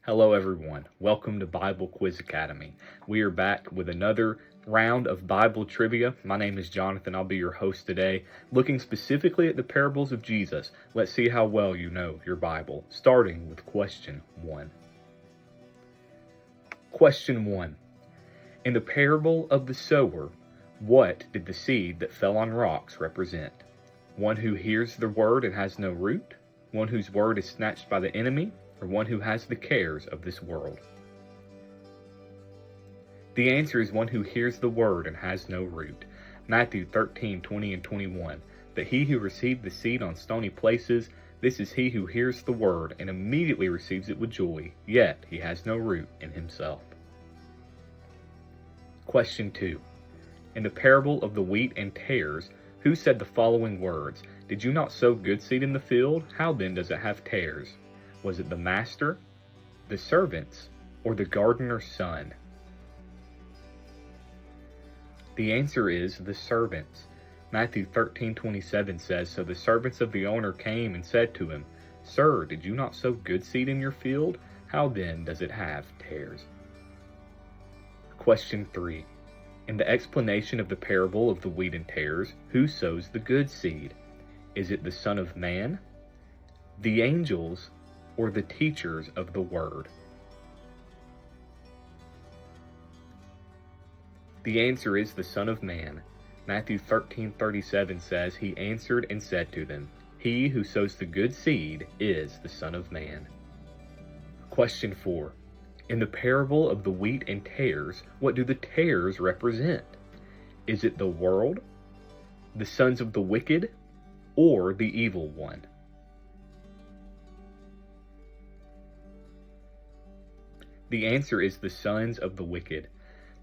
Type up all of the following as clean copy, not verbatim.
Hello, everyone. Welcome to Bible Quiz Academy. We are back with another round of Bible trivia. My name is Jonathan. I'll be your host today. Looking specifically at the parables of Jesus, let's see how well you know your Bible, starting with question 1. Question 1. In the parable of the sower, what did the seed that fell on rocks represent? One who hears the word and has no root? One whose word is snatched by the enemy? Or one who has the cares of this world? The answer is one who hears the word and has no root. Matthew 13:20 and 21. But he who received the seed on stony places, this is he who hears the word and immediately receives it with joy, yet he has no root in himself. Question 2. In the parable of the wheat and tares, who said the following words? Did you not sow good seed in the field? How then does it have tares? Was it the master, the servants, or the gardener's son? The answer is the servants. Matthew 13:27 says, So the servants of the owner came and said to him, Sir, did you not sow good seed in your field? How then does it have tares? Question 3. In the explanation of the parable of the wheat and tares, who sows the good seed? Is it the Son of Man, the angels, or the teachers of the word? The answer is the Son of Man. Matthew 13:37 says, He answered and said to them, He who sows the good seed is the Son of Man. Question 4. In the parable of the wheat and tares, what do the tares represent? Is it the world, the sons of the wicked, or the evil one? The answer is the sons of the wicked.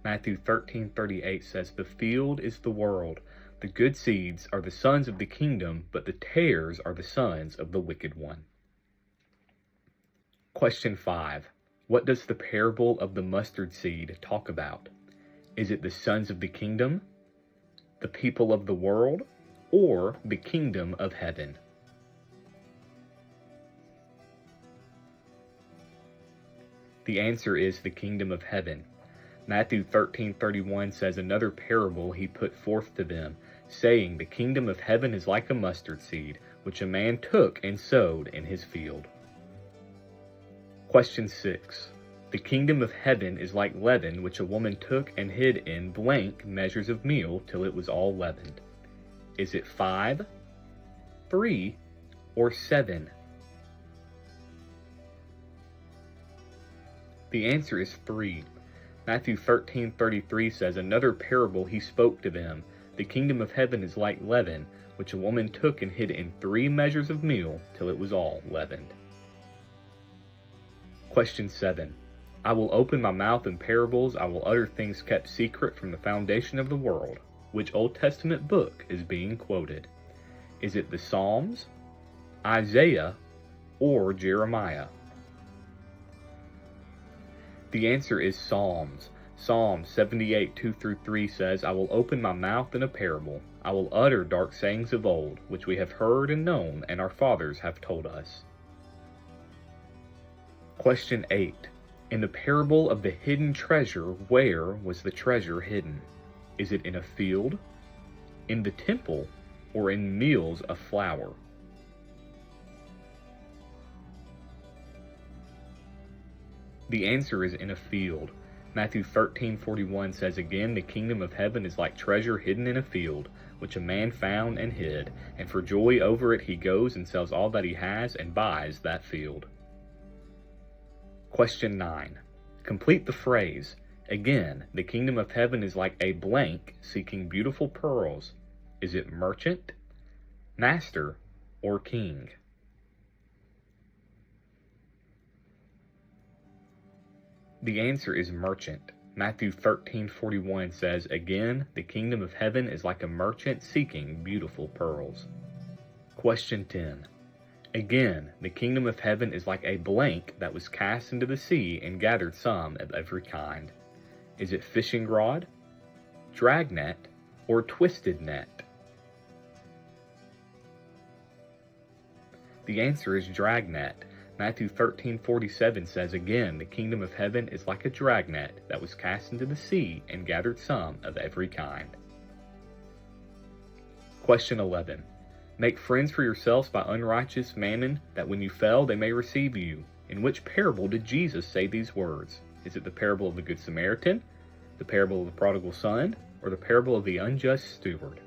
Matthew 13:38 says, The field is the world. The good seeds are the sons of the kingdom, but the tares are the sons of the wicked one. Question 5. What does the parable of the mustard seed talk about? Is it the sons of the kingdom, the people of the world, or the kingdom of heaven? The answer is the kingdom of heaven. Matthew 13:31 says, Another parable he put forth to them, saying, The kingdom of heaven is like a mustard seed, which a man took and sowed in his field. Question 6. The kingdom of heaven is like leaven, which a woman took and hid in blank measures of meal till it was all leavened. Is it 5, 3, or 7? The answer is 3. Matthew 13:33 says, Another parable he spoke to them. The kingdom of heaven is like leaven, which a woman took and hid in 3 measures of meal till it was all leavened. Question 7. I will open my mouth in parables. I will utter things kept secret from the foundation of the world. Which Old Testament book is being quoted? Is it the Psalms, Isaiah, or Jeremiah? The answer is Psalms. Psalm 78:2-3 says, I will open my mouth in a parable. I will utter dark sayings of old, which we have heard and known, and our fathers have told us. Question 8. In the parable of the hidden treasure, where was the treasure hidden? Is it in a field, in the temple, or in mills of flour? The answer is in a field. Matthew 13:41 says, Again, the kingdom of heaven is like treasure hidden in a field, which a man found and hid, and for joy over it he goes and sells all that he has and buys that field. Question 9. Complete the phrase, Again, the kingdom of heaven is like a blank seeking beautiful pearls. Is it merchant, master, or king? The answer is merchant. Matthew 13:41 says, Again, the kingdom of heaven is like a merchant seeking beautiful pearls. Question 10. Again, the kingdom of heaven is like a blank that was cast into the sea and gathered some of every kind. Is it fishing rod, dragnet, or twisted net? The answer is dragnet. Matthew 13:47 says again, the kingdom of heaven is like a dragnet that was cast into the sea and gathered some of every kind. Question 11. Make friends for yourselves by unrighteous mammon, that when you fail they may receive you. In which parable did Jesus say these words? Is it the parable of the Good Samaritan, the parable of the prodigal son, or the parable of the unjust steward?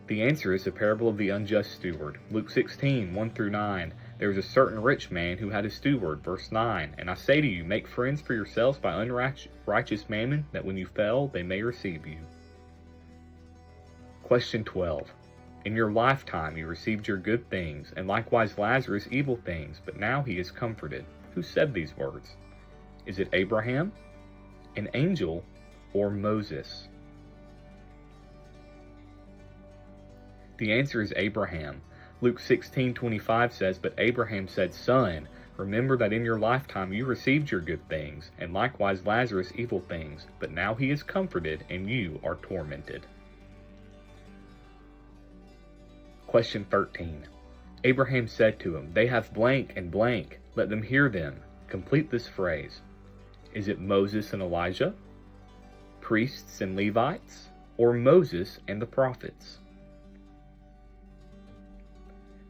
The answer is the parable of the unjust steward. Luke 16:1-9. There was a certain rich man who had a steward. Verse 9. And I say to you, make friends for yourselves by unrighteous mammon, that when you fail they may receive you. Question 12. In your lifetime you received your good things, and likewise Lazarus evil things, but now he is comforted. Who said these words? Is it Abraham, an angel, or Moses? The answer is Abraham. Luke 16:25 says, But Abraham said, Son, remember that in your lifetime you received your good things, and likewise Lazarus evil things, but now he is comforted, and you are tormented. Question 13. Abraham said to him, They have blank and blank. Let them hear them. Complete this phrase. Is it Moses and Elijah, priests and Levites, or Moses and the prophets?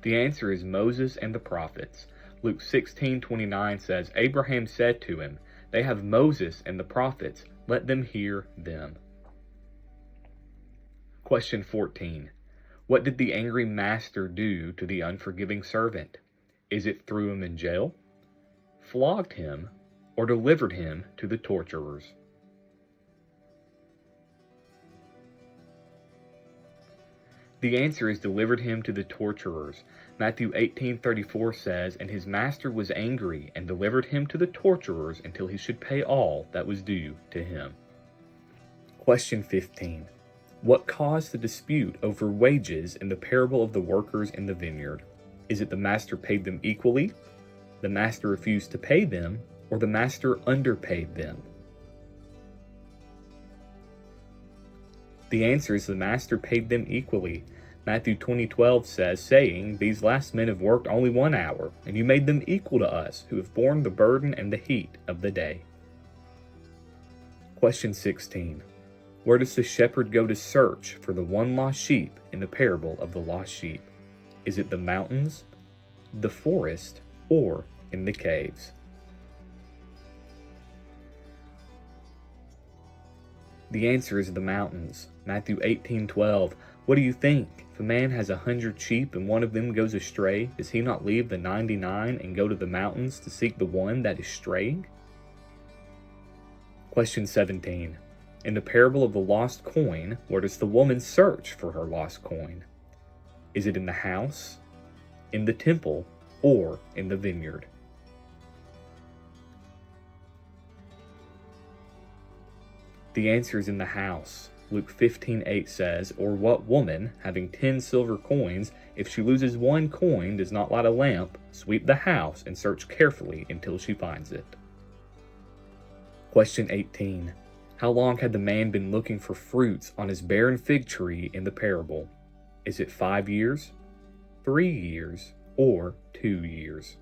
The answer is Moses and the prophets. Luke 16:29 says, Abraham said to him, They have Moses and the prophets. Let them hear them. Question 14. What did the angry master do to the unforgiving servant? Is it threw him in jail, flogged him, or delivered him to the torturers? The answer is delivered him to the torturers. Matthew 18:34 says, And his master was angry and delivered him to the torturers until he should pay all that was due to him. Question 15. What caused the dispute over wages in the parable of the workers in the vineyard? Is it the master paid them equally, the master refused to pay them, or the master underpaid them? The answer is the master paid them equally. Matthew 20:12 says, saying, These last men have worked only 1 hour, and you made them equal to us, who have borne the burden and the heat of the day. Question 16. Where does the shepherd go to search for the one lost sheep in the parable of the lost sheep? Is it the mountains, the forest, or in the caves? The answer is the mountains. Matthew 18:12. What do you think? If a man has 100 sheep and one of them goes astray, does he not leave the 99 and go to the mountains to seek the one that is straying? Question 17. In the parable of the lost coin, where does the woman search for her lost coin? Is it in the house, in the temple, or in the vineyard? The answer is in the house. Luke 15:8 says, Or what woman, having 10 silver coins, if she loses 1 coin, does not light a lamp, sweep the house, and search carefully until she finds it? Question 18. How long had the man been looking for fruits on his barren fig tree in the parable? Is it 5 years, 3 years, or 2 years?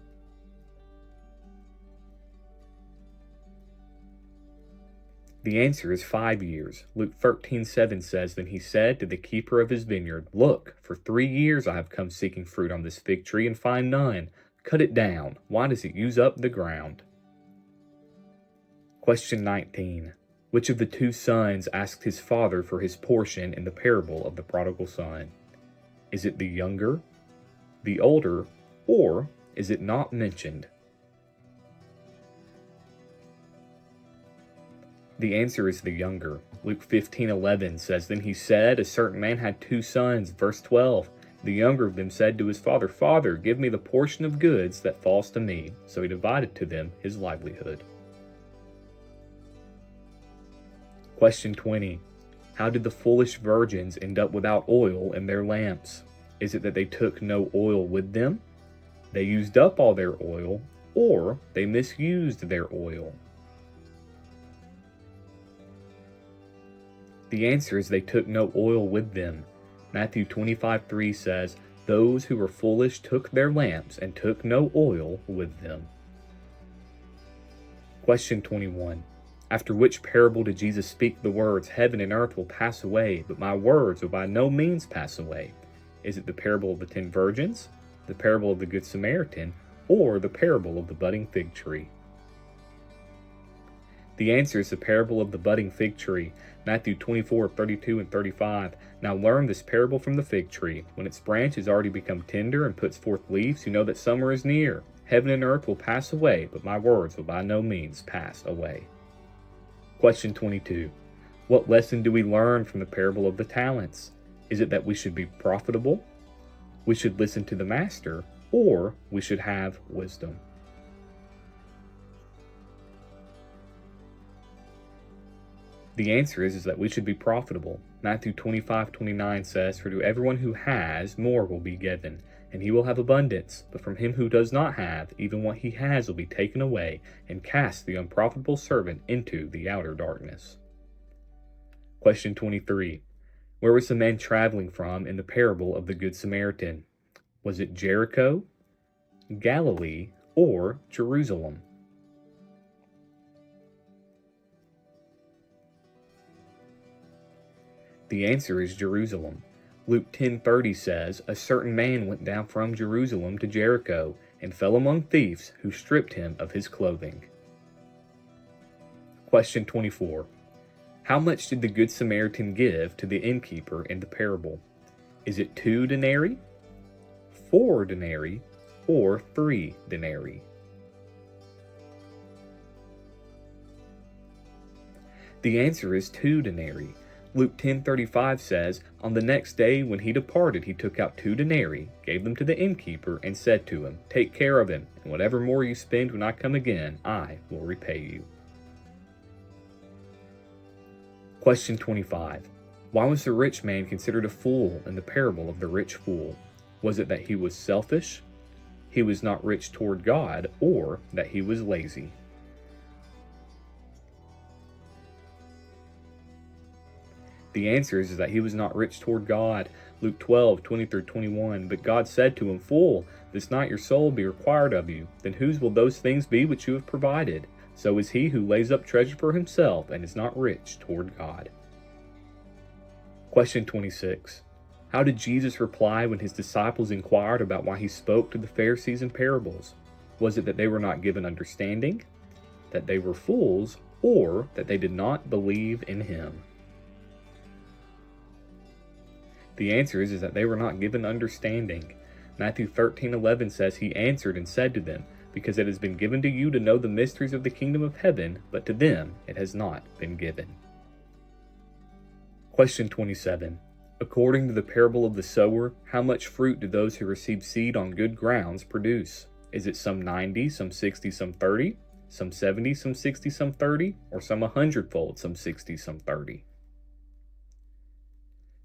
The answer is 5 years. Luke 13:7 says, Then he said to the keeper of his vineyard, Look, for 3 years I have come seeking fruit on this fig tree and find none. Cut it down. Why does it use up the ground? Question 19. Which of the 2 sons asked his father for his portion in the parable of the prodigal son? Is it the younger, the older, or is it not mentioned? The answer is the younger. Luke 15:11 says, Then he said, A certain man had 2 sons. Verse 12. The younger of them said to his father, Father, give me the portion of goods that falls to me. So he divided to them his livelihood. Question 20. How did the foolish virgins end up without oil in their lamps? Is it that they took no oil with them, they used up all their oil, or they misused their oil? The answer is they took no oil with them. Matthew 25:3 says, Those who were foolish took their lamps and took no oil with them. Question 21. After which parable did Jesus speak the words, "Heaven and earth will pass away, but my words will by no means pass away"? Is it the parable of the 10 virgins, the parable of the Good Samaritan, or the parable of the budding fig tree? The answer is the parable of the budding fig tree. Matthew 24:32 and 35. Now learn this parable from the fig tree. When its branch has already become tender and puts forth leaves, you know that summer is near. Heaven and earth will pass away, but my words will by no means pass away. Question 22. What lesson do we learn from the parable of the talents? Is it that we should be profitable, we should listen to the master, or we should have wisdom? The answer is that we should be profitable. Matthew 25:29 says, "For to everyone who has, more will be given, and he will have abundance. But from him who does not have, even what he has will be taken away, and cast the unprofitable servant into the outer darkness." Question 23. Where was the man traveling from in the parable of the Good Samaritan? Was it Jericho, Galilee, or Jerusalem? The answer is Jerusalem. Luke 10:30 says, "A certain man went down from Jerusalem to Jericho, and fell among thieves, who stripped him of his clothing." Question 24. How much did the Good Samaritan give to the innkeeper in the parable? Is it 2 denarii, 4 denarii, or 3 denarii? The answer is 2 denarii. Luke 10:35 says, "On the next day when he departed, he took out 2 denarii, gave them to the innkeeper, and said to him, 'Take care of him, and whatever more you spend when I come again, I will repay you.'" Question 25. Why was the rich man considered a fool in the parable of the rich fool? Was it that he was selfish, he was not rich toward God, or that he was lazy? The answer is that he was not rich toward God. Luke 12:20-21. But God said to him, "Fool, this night your soul be required of you. Then whose will those things be which you have provided? So is he who lays up treasure for himself and is not rich toward God." Question 26. How did Jesus reply when his disciples inquired about why he spoke to the Pharisees in parables? Was it that they were not given understanding, that they were fools, or that they did not believe in him? The answer is that they were not given understanding. Matthew 13:11 says, "He answered and said to them, Because it has been given to you to know the mysteries of the kingdom of heaven, but to them it has not been given." Question 27. According to the parable of the sower, how much fruit do those who receive seed on good grounds produce? Is it some 90, some 60, some 30, some 70, some 60, some 30, or some 100-fold, some 60, some 30?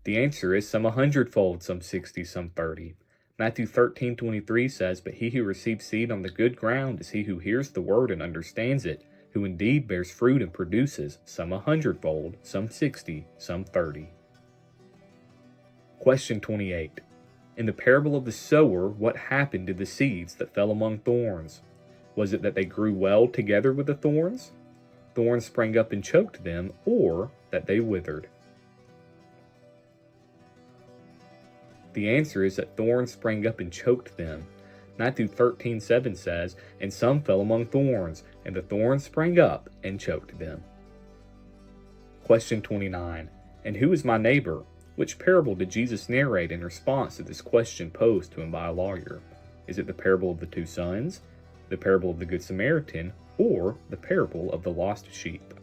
The answer is some 100-fold, some 60, some 30. Matthew 13:23 says, "But he who receives seed on the good ground is he who hears the word and understands it, who indeed bears fruit and produces, some 100-fold, some 60, some 30. Question 28. In the parable of the sower, what happened to the seeds that fell among thorns? Was it that they grew well together with the thorns? Thorns sprang up and choked them, or that they withered? The answer is that thorns sprang up and choked them. Matthew 13:7 says, "And some fell among thorns, and the thorns sprang up and choked them." Question 29. And who is my neighbor? Which parable did Jesus narrate in response to this question posed to him by a lawyer? Is it the parable of the 2 sons, the parable of the Good Samaritan, or the parable of the lost sheep?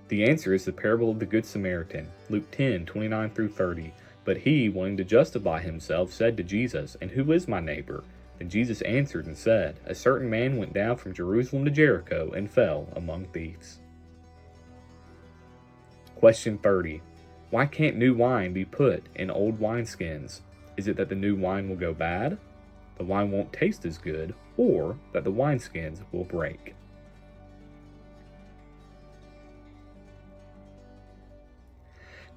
The answer is the parable of the Good Samaritan. Luke 10:29-30. But he, wanting to justify himself, said to Jesus, "And who is my neighbor?" Then Jesus answered and said, "A certain man went down from Jerusalem to Jericho and fell among thieves." Question 30. Why can't new wine be put in old wineskins? Is it that the new wine will go bad, the wine won't taste as good, or that the wineskins will break?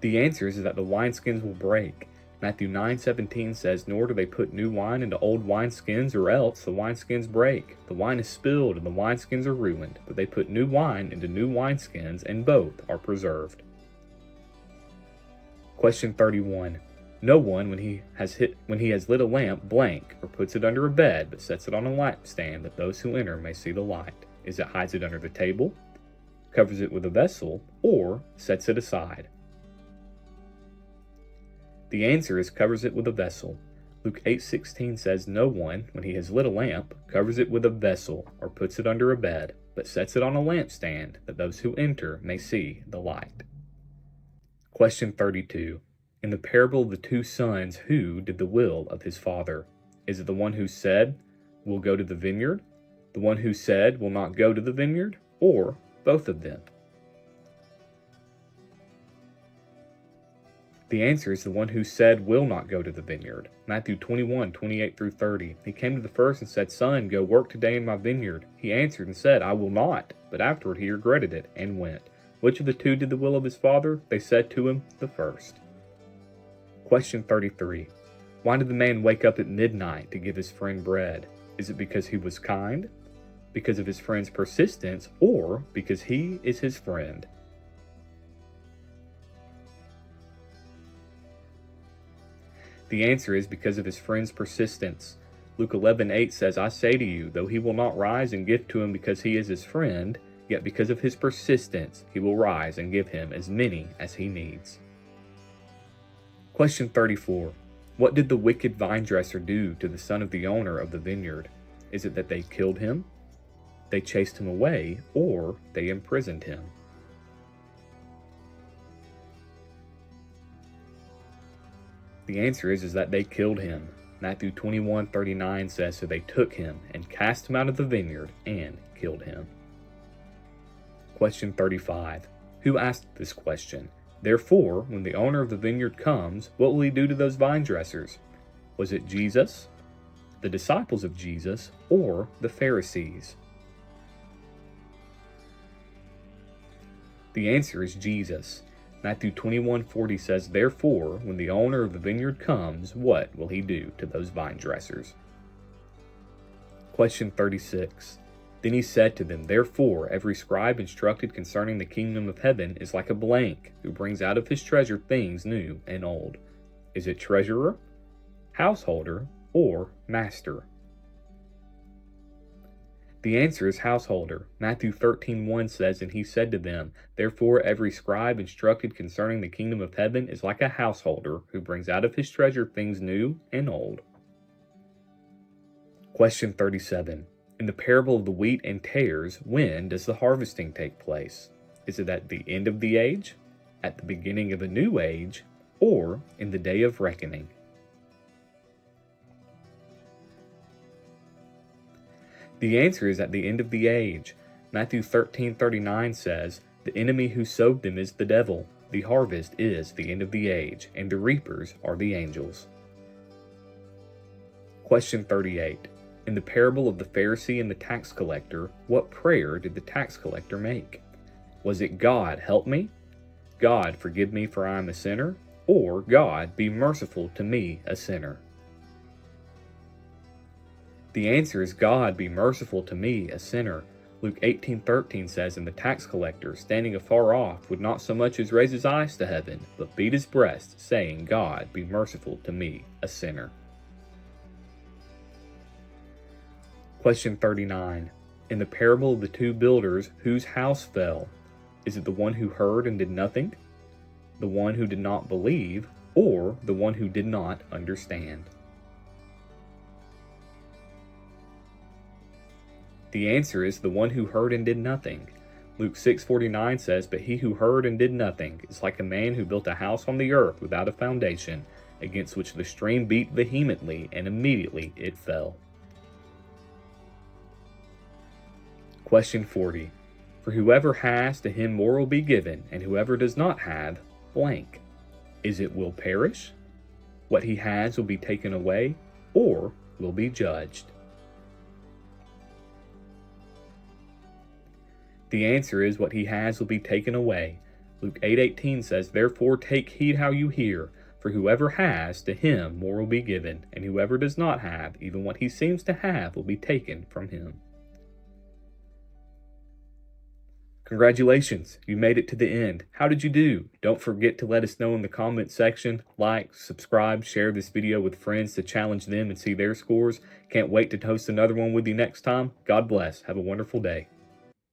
The answer is that the wineskins will break. Matthew 9:17 says, "Nor do they put new wine into old wineskins, or else the wineskins break. The wine is spilled, and the wineskins are ruined. But they put new wine into new wineskins, and both are preserved." Question 31. No one, when he has lit a lamp, blank, or puts it under a bed, but sets it on a lampstand, that those who enter may see the light. Is it hides it under the table, covers it with a vessel, or sets it aside? The answer is covers it with a vessel. Luke 8:16 says, "No one, when he has lit a lamp, covers it with a vessel, or puts it under a bed, but sets it on a lampstand, that those who enter may see the light." Question 32. In the parable of the two sons, who did the will of his father? Is it the one who said, "We'll go to the vineyard," the one who said, "We'll not go to the vineyard," or both of them? The answer is the one who said, "Will not go to the vineyard." Matthew 21:28-30. He came to the first and said, "Son, go work today in my vineyard." He answered and said, "I will not." But afterward he regretted it and went. Which of the two did the will of his father? They said to him, "The first." Question 33. Why did the man wake up at midnight to give his friend bread? Is it because he was kind, because of his friend's persistence, or because he is his friend? The answer is because of his friend's persistence. Luke 11:8 says, "I say to you, though he will not rise and give to him because he is his friend, yet because of his persistence he will rise and give him as many as he needs." Question 34. What did the wicked vine dresser do to the son of the owner of the vineyard? Is it that they killed him, they chased him away, or they imprisoned him? The answer is that they killed him. Matthew 21:39 says, "So they took him and cast him out of the vineyard and killed him." Question 35. Who asked this question? Therefore, when the owner of the vineyard comes, what will he do to those vine dressers? Was it Jesus, the disciples of Jesus, or the Pharisees? The answer is Jesus. Matthew 21:40 says, "Therefore, when the owner of the vineyard comes, what will he do to those vine dressers?" Question 36. Then he said to them, "Therefore, every scribe instructed concerning the kingdom of heaven is like a blank, who brings out of his treasure things new and old." Is it treasurer, householder, or master? The answer is householder. Matthew 13:1 says, "And he said to them, Therefore every scribe instructed concerning the kingdom of heaven is like a householder, who brings out of his treasure things new and old." Question 37. In the parable of the wheat and tares, when does the harvesting take place? Is it at the end of the age, at the beginning of a new age, or in the day of reckoning? The answer is at the end of the age. Matthew 13:39 says, "The enemy who sowed them is the devil. The harvest is the end of the age, and the reapers are the angels." Question 38. In the parable of the Pharisee and the tax collector, what prayer did the tax collector make? Was it, "God, help me"? "God, forgive me, for I am a sinner"? Or, "God, be merciful to me, a sinner"? The answer is, "God, be merciful to me, a sinner." Luke 18:13 says, "And the tax collector, standing afar off, would not so much as raise his eyes to heaven, but beat his breast, saying, God, be merciful to me, a sinner." Question 39. In the parable of the two builders, whose house fell? Is it the one who heard and did nothing, the one who did not believe, or the one who did not understand? The answer is the one who heard and did nothing. Luke 6:49 says, "But he who heard and did nothing is like a man who built a house on the earth without a foundation, against which the stream beat vehemently, and immediately it fell." Question 40. For whoever has, to him more will be given, and whoever does not have, blank. Is it will perish? What he has will be taken away, or will be judged? The answer is what he has will be taken away. Luke 8:18 says, "Therefore take heed how you hear, For whoever has, to him more will be given, and whoever does not have, even what he seems to have will be taken from him. Congratulations, you made it to the end. How did you do? Don't forget to let us know in the comment section. Like, subscribe, share this video with friends to challenge them and see their scores. Can't wait to host another one with you next time. God bless. Have a wonderful day.